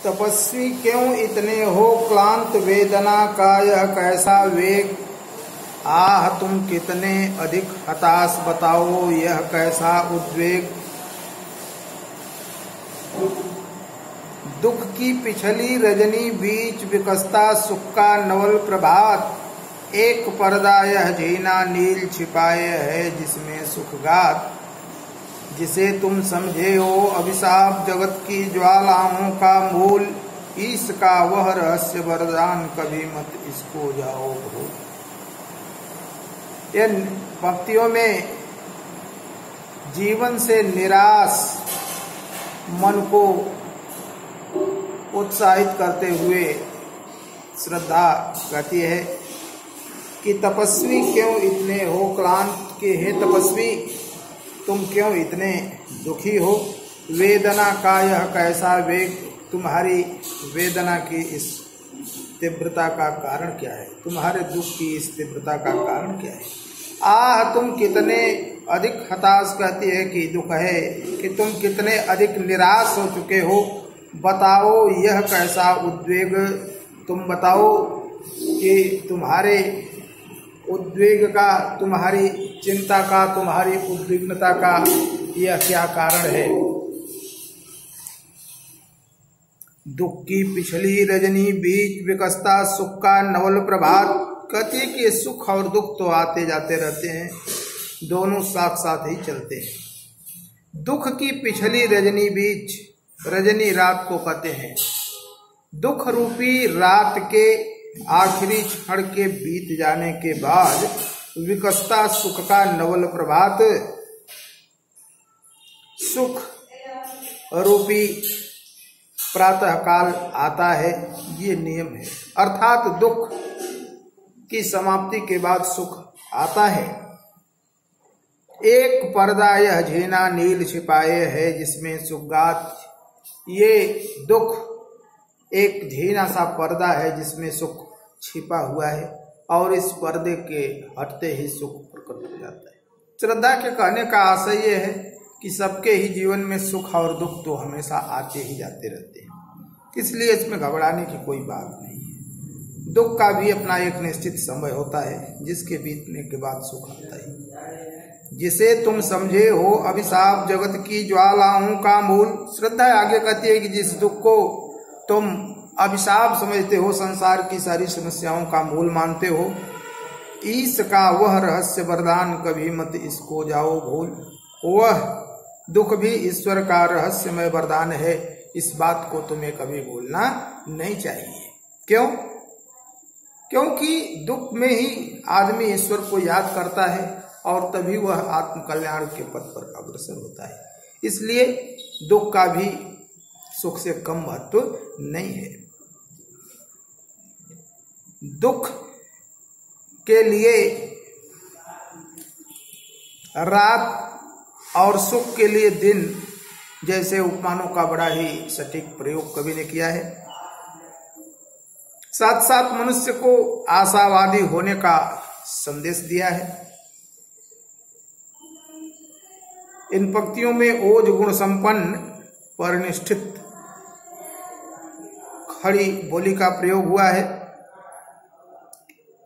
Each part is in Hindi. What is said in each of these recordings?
तपस्वी क्यों इतने हो क्लांत, वेदना का यह कैसा वेग। आह तुम कितने अधिक हताश, बताओ यह कैसा उद्वेग। दुख की पिछली रजनी, बीच विकसता सुख का नवल प्रभात। एक पर्दा यह झीना नील छिपाए है, जिसमें सुखगात। जिसे तुम समझे हो अभिशाप, जगत की ज्वालाओं का मूल। ईश का वह रहस्य वरदान, कभी मत इसको जाओ भूल। इन पंक्तियों में जीवन से निराश मन को उत्साहित करते हुए श्रद्धा कहती है कि तपस्वी क्यों इतने हो क्लांत, के हे तपस्वी तुम क्यों इतने दुखी हो। वेदना का यह कैसा वेग, तुम्हारी वेदना की इस तीव्रता का कारण क्या है, तुम्हारे दुख की इस तीव्रता का कारण क्या है। आह तुम कितने अधिक हताश, कहती है कि दुख है कि तुम कितने अधिक निराश हो चुके हो। बताओ यह कैसा उद्वेग, तुम बताओ कि तुम्हारे उद्वेग का, तुम्हारी चिंता का, तुम्हारी उद्विग्नता का यह क्या कारण है। दुख की पिछली रजनी, बीच विकसता सुख का नवल प्रभात। कहती है कि सुख और दुख तो आते जाते रहते हैं, दोनों साथ साथ ही चलते हैं। दुख की पिछली रजनी, बीच रजनी रात को कहते हैं। दुख रूपी रात के आखिरी क्षण के बीत जाने के बाद विकसता सुख का नवल प्रभात। सुख रूपी प्रातः काल आता है, ये नियम है। अर्थात दुख की समाप्ति के बाद सुख आता है। एक पर्दा यह झीना नील छिपाए है, जिसमें सुगात। ये दुख एक झीना सा पर्दा है जिसमें सुख छिपा हुआ है, और इस पर्दे के हटते ही सुख प्रकट हो जाता है। श्रद्धा के कहने का आशय यह है कि सबके ही जीवन में सुख और दुख तो हमेशा आते ही जाते रहते हैं, इसलिए इसमें घबराने की कोई बात नहीं है। दुख का भी अपना एक निश्चित समय होता है, जिसके बीतने के बाद सुख आता है। जिसे तुम समझे हो अभिशाप, जगत की ज्वालाओं का मूल। श्रद्धा आगे कहती है कि जिस दुख को तुम अभिशाप समझते हो, संसार की सारी समस्याओं का मूल मानते हो, ईश का वह रहस्य वरदान, कभी मत इसको जाओ भूल। वह दुख भी ईश्वर का रहस्यमय वरदान है, इस बात को तुम्हें कभी भूलना नहीं चाहिए। क्यों? क्योंकि दुख में ही आदमी ईश्वर को याद करता है, और तभी वह आत्म कल्याण के पथ पर अग्रसर होता है। इसलिए दुख का भी सुख से कम महत्व नहीं है। दुख के लिए रात और सुख के लिए दिन जैसे उपमानों का बड़ा ही सटीक प्रयोग कवि ने किया है। साथ साथ मनुष्य को आशावादी होने का संदेश दिया है। इन पंक्तियों में ओज गुण संपन्न परिनिष्ठित खड़ी बोली का प्रयोग हुआ है।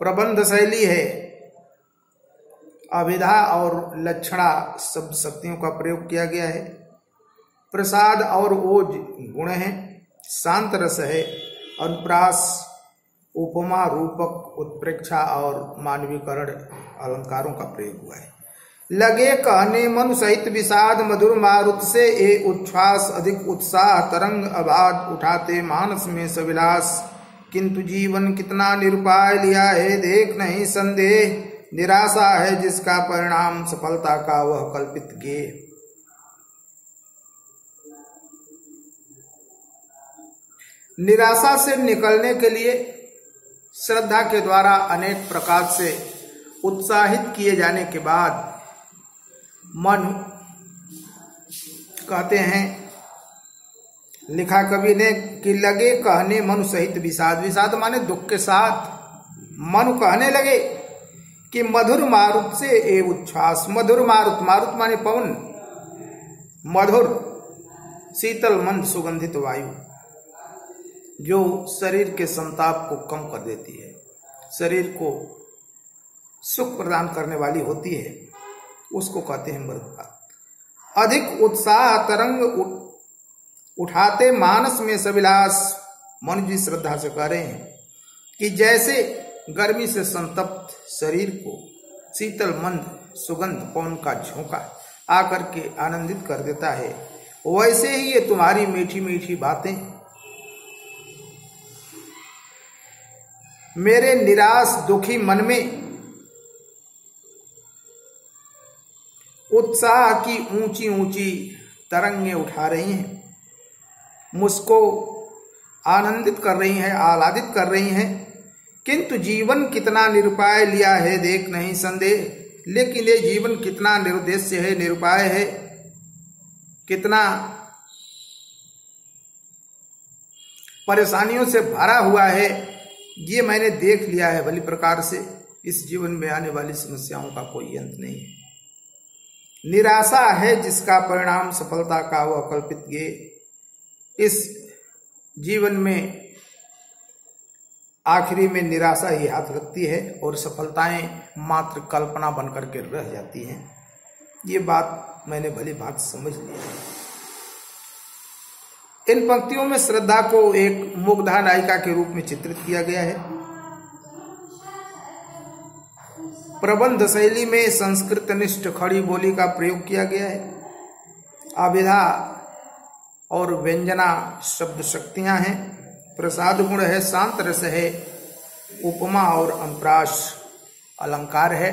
प्रबंध शैली है। अभिधा और लक्षणा शब्द शक्तियों का प्रयोग किया गया है। प्रसाद और ओज गुण है। शांत रस है। अनुप्रास, उपमा, रूपक, उत्प्रेक्षा और मानवीकरण अलंकारों का प्रयोग हुआ है। लगे कहने मनु सहित विषाद, मधुर मारुत से ए उच्छ्वास। अधिक उत्साह तरंग अबाध, उठाते मानस में सविलास। किंतु जीवन कितना निरुपाय लिया है, देख नहीं संदेह। निराशा है जिसका परिणाम, सफलता का वह कल्पित गेय। निराशा से निकलने के लिए श्रद्धा के द्वारा अनेक प्रकार से उत्साहित किए जाने के बाद मन कहते हैं, लिखा कवि ने कि लगे कहने मनु सहित विषाद। विषाद माने दुख के साथ मनु कहने लगे कि मधुर मारुत से ए उच्छ्वास। मधुर मारुत, मारुत माने पवन, मधुर शीतल मंद सुगंधित वायु। जो शरीर के संताप को कम कर देती है, शरीर को सुख प्रदान करने वाली होती है, उसको कहते हैं मृदुता। अधिक उत्साह तरंग उठाते मानस में सविलास। मनु जी श्रद्धा से कह रहे हैं कि जैसे गर्मी से संतप्त शरीर को शीतल मंद सुगंध पवन का झोंका आकर के आनंदित कर देता है, वैसे ही ये तुम्हारी मीठी मीठी बातें मेरे निराश दुखी मन में उत्साह की ऊंची ऊंची तरंगें उठा रही हैं, मुझको आनंदित कर रही हैं, आह्लादित कर रही हैं। किंतु जीवन कितना निरुपाय लिया है देख नहीं संदेह। लेकिन ये जीवन कितना निरुद्देश्य है, निरुपाय है, कितना परेशानियों से भरा हुआ है, ये मैंने देख लिया है भली प्रकार से। इस जीवन में आने वाली समस्याओं का कोई अंत नहीं है। निराशा है जिसका परिणाम सफलता का वह कल्पित गे। इस जीवन में आखिरी में निराशा ही हाथ लगती है और सफलताएं मात्र कल्पना बनकर के रह जाती हैं। ये बात मैंने भली बात समझ ली है। इन पंक्तियों में श्रद्धा को एक मुग्धा नायिका के रूप में चित्रित किया गया है। प्रबंध शैली में संस्कृत निष्ठ खड़ी बोली का प्रयोग किया गया है। अभिधा और व्यंजना शब्द शक्तियां हैं। प्रसाद गुण है, शांत रस है, उपमा और अंतराश अलंकार है।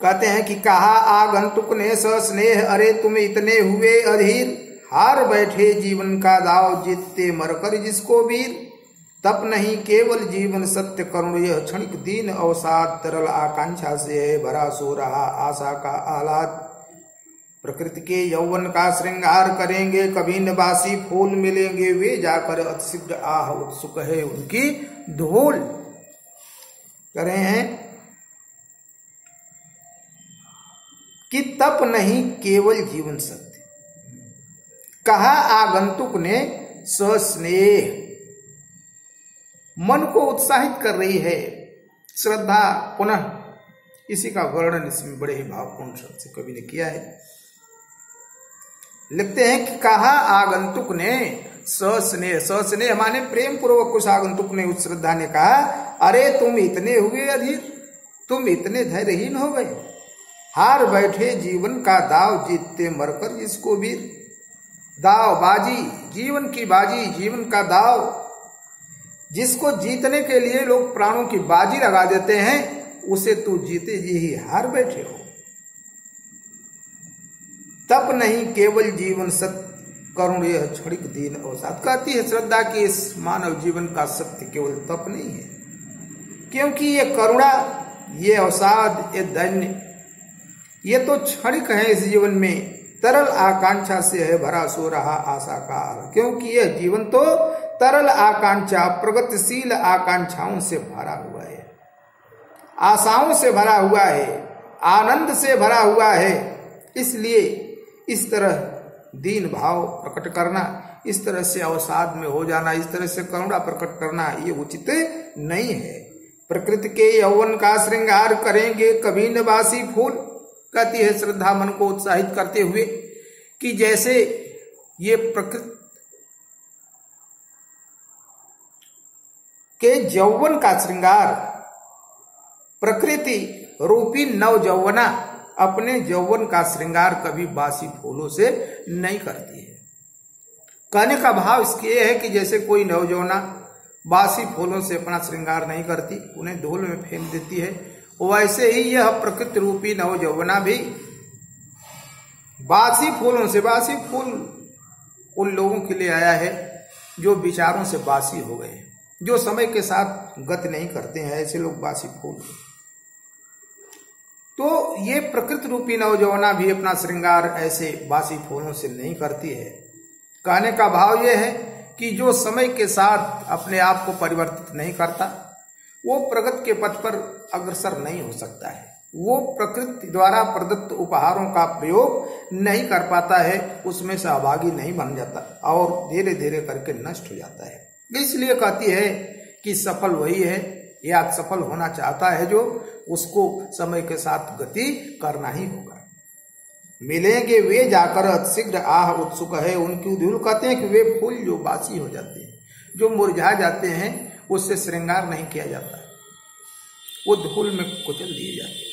कहते हैं कि कहा आगंतुक ने सस्नेह, अरे तुम इतने हुए अधीर, हार बैठे जीवन का दाव, जीतते मरकर जिसको वीर। तप नहीं केवल जीवन सत्य करुण, यह क्षणिक दीन अवसाद, तरल आकांक्षा से है भरा सो रहा आशा का आह्लाद। प्रकृति के यौवन का श्रृंगार करेंगे, कभी न बासी फूल मिलेंगे, वे जाकर अतिशीघ्र आह उत्सुक है उनकी धूल। कह रहे हैं कि तप नहीं केवल जीवन सत्य। कहा आगंतुक ने सस्नेह, मन को उत्साहित कर रही है श्रद्धा। पुनः इसी का वर्णन इसमें बड़े ही भावपूर्ण शब्द से कवि ने किया है। लिखते हैं कि कहा आगंतुक ने सस्नेह, सस्नेह माने प्रेम पूर्वक उस आगंतुक ने, उस श्रद्धा ने कहा, अरे तुम इतने हुए अधीर, तुम इतने धैर्यहीन हो गए, हार बैठे जीवन का दाव, जीतते मरकर जिसको वीर। दाव बाजी, जीवन की बाजी, जीवन का दाव, जिसको जीतने के लिए लोग प्राणों की बाजी लगा देते हैं, उसे तू जीते जी ही हार बैठे हो। तप नहीं केवल जीवन सत्य करुण, यह क्षणिक दीन अवसाद। कहती है श्रद्धा कि इस मानव जीवन का सत्य केवल तप नहीं है, क्योंकि ये करुणा, ये अवसाद, ये दैन्य, ये तो क्षणिक है। इस जीवन में तरल आकांक्षा से है भरा सो रहा आशा का, क्योंकि यह जीवन तो तरल आकांक्षा, प्रगतिशील आकांक्षाओं से भरा हुआ है, आशाओं से भरा हुआ है, आनंद से भरा हुआ है। इसलिए इस तरह दीन भाव प्रकट करना, इस तरह से अवसाद में हो जाना, इस तरह से करुणा प्रकट करना, ये उचित नहीं है। प्रकृति के यौवन का श्रृंगार करेंगे, कभी न बासी फूल। कहती है श्रद्धा मन को उत्साहित करते हुए कि जैसे ये प्रकृति के यौवन का श्रृंगार, प्रकृति रूपी नव यौवना अपने यौवन का श्रृंगार कभी बासी फूलों से नहीं करती है। कहने का भाव इसके है कि जैसे कोई नवजौना बासी फूलों से अपना श्रृंगार नहीं करती, उन्हें धूल में फेंक देती है, वैसे ही यह प्रकृति रूपी नवयौवना भी बासी फूलों से, बासी फूल उन लोगों के लिए आया है जो विचारों से बासी हो गए, जो समय के साथ गति नहीं करते हैं, ऐसे लोग बासी फूल। तो ये प्रकृति रूपी नवयौवना भी अपना श्रृंगार ऐसे बासी फूलों से नहीं करती है। कहने का भाव यह है कि जो समय के साथ अपने आप को परिवर्तित नहीं करता, वो प्रगति के पथ पर अग्रसर नहीं हो सकता है। वो प्रकृति द्वारा प्रदत्त उपहारों का प्रयोग नहीं कर पाता है, उसमें सहभागी नहीं बन जाता और धीरे धीरे करके नष्ट हो जाता है। इसलिए कहती है कि सफल वही है या सफल होना चाहता है जो उसको समय के साथ गति करना ही होगा। मिलेंगे वे जाकर शीघ्र आह उत्सुक है, उनकी धूल कहते हैं कि वे फूल जो बासी हो जाते हैं, जो मुरझा जाते हैं, उससे श्रृंगार नहीं किया जाता, वो धूल में कुचल दिए जाते हैं।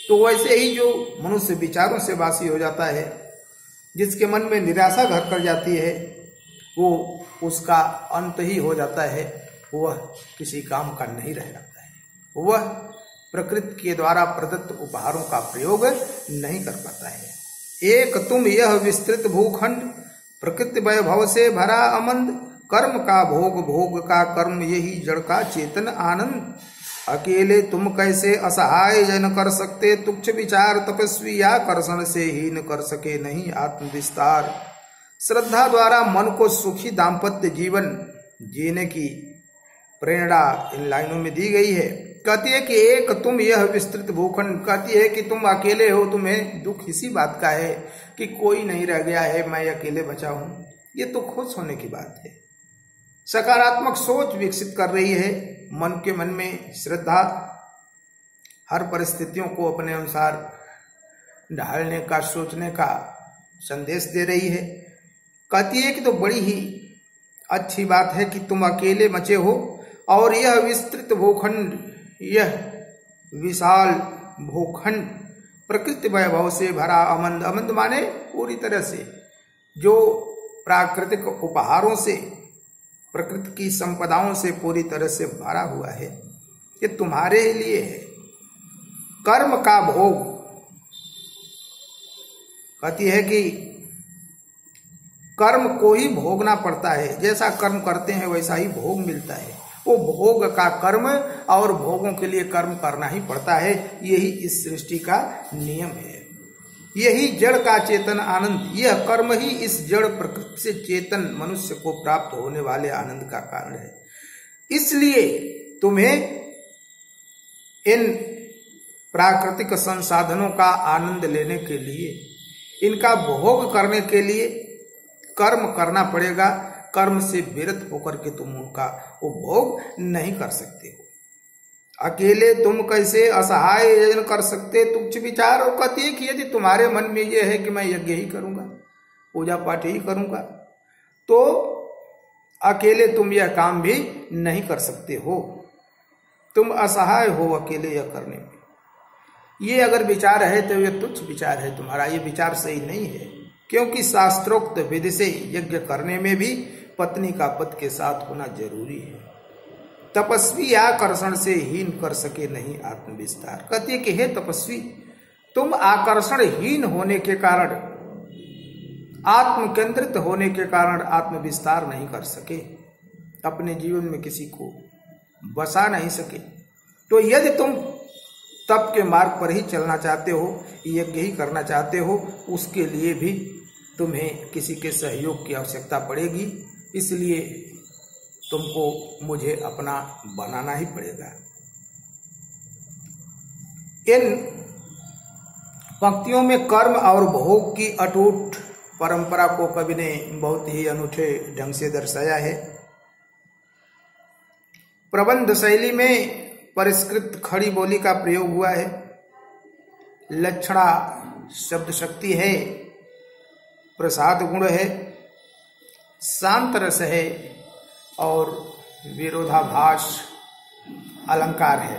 तो वैसे ही जो मनुष्य विचारों से बासी हो जाता है, जिसके मन में निराशा घर कर जाती है, वो उसका अंत ही हो जाता है, वह किसी काम का नहीं रह जाता है, वह प्रकृति के द्वारा प्रदत्त उपहारों का प्रयोग नहीं कर पाता है। एक तुम यह विस्तृत भूखंड, प्रकृति वैभव से भरा अमंद, कर्म का भोग भोग का कर्म, यही जड़ का चेतन आनंद। अकेले तुम कैसे असहाय जन कर सकते, तुच्छ विचार तपस्वी या कर्षण से हीन कर सके नहीं आत्म विस्तार। श्रद्धा द्वारा मन को सुखी दाम्पत्य जीवन जीने की प्रेरणा इन लाइनों में दी गई है। कहती है कि एक तुम यह विस्तृत भूखंड, कहती है कि तुम अकेले हो, तुम्हें दुख इसी बात का है कि कोई नहीं रह गया है, मैं अकेले बचा हूं। ये तो खुश होने की बात है। सकारात्मक सोच विकसित कर रही है, मन के मन में श्रद्धा हर परिस्थितियों को अपने अनुसार ढालने का, सोचने का संदेश दे रही है। कहती है कि तो बड़ी ही अच्छी बात है कि तुम अकेले बचे हो और यह विस्तृत भूखंड, यह विशाल भूखंड प्रकृति वैभव से भरा अमंद, अमंद माने पूरी तरह से जो प्राकृतिक उपहारों से, प्रकृति की संपदाओं से पूरी तरह से भरा हुआ है, ये तुम्हारे लिए है। कर्म का भोग, कहती है कि कर्म को ही भोगना पड़ता है, जैसा कर्म करते हैं वैसा ही भोग मिलता है। वो भोग का कर्म और भोगों के लिए कर्म करना ही पड़ता है, यही इस सृष्टि का नियम है। यही जड़ का चेतन आनंद, यह कर्म ही इस जड़ प्रकृति से चेतन मनुष्य को प्राप्त होने वाले आनंद का कारण है। इसलिए तुम्हें इन प्राकृतिक संसाधनों का आनंद लेने के लिए, इनका भोग करने के लिए कर्म करना पड़ेगा। कर्म से विरत होकर के तुम उनका उपभोग नहीं कर सकते हो। अकेले तुम कैसे असहाय यजन कर सकते, तुच्छ विचार। और कहती है कि यदि तुम्हारे मन में यह है कि मैं यज्ञ ही करूंगा, पूजा पाठ ही करूंगा, तो अकेले तुम यह काम भी नहीं कर सकते हो। तुम असहाय हो अकेले यह करने में। ये अगर विचार है तो यह तुच्छ विचार है तुम्हारा, ये विचार सही नहीं है, क्योंकि शास्त्रोक्त विधि से यज्ञ करने में भी पत्नी का पति के साथ होना जरूरी है। तपस्वी आकर्षण से हीन कर सके नहीं आत्मविस्तार। कहती है कि हे तपस्वी, तुम आकर्षणहीन होने के कारण, आत्म केंद्रित होने के कारण आत्मविस्तार नहीं कर सके, अपने जीवन में किसी को बसा नहीं सके। तो यदि तुम तप के मार्ग पर ही चलना चाहते हो, यज्ञ ही करना चाहते हो, उसके लिए भी तुम्हें किसी के सहयोग की आवश्यकता पड़ेगी। इसलिए तुमको मुझे अपना बनाना ही पड़ेगा। इन पंक्तियों में कर्म और भोग की अटूट परंपरा को कवि ने बहुत ही अनूठे ढंग से दर्शाया है। प्रबंध शैली में परिष्कृत खड़ी बोली का प्रयोग हुआ है। लक्षणा शब्द शक्ति है, प्रसाद गुण है, शांत रस है और विरोधाभास अलंकार है।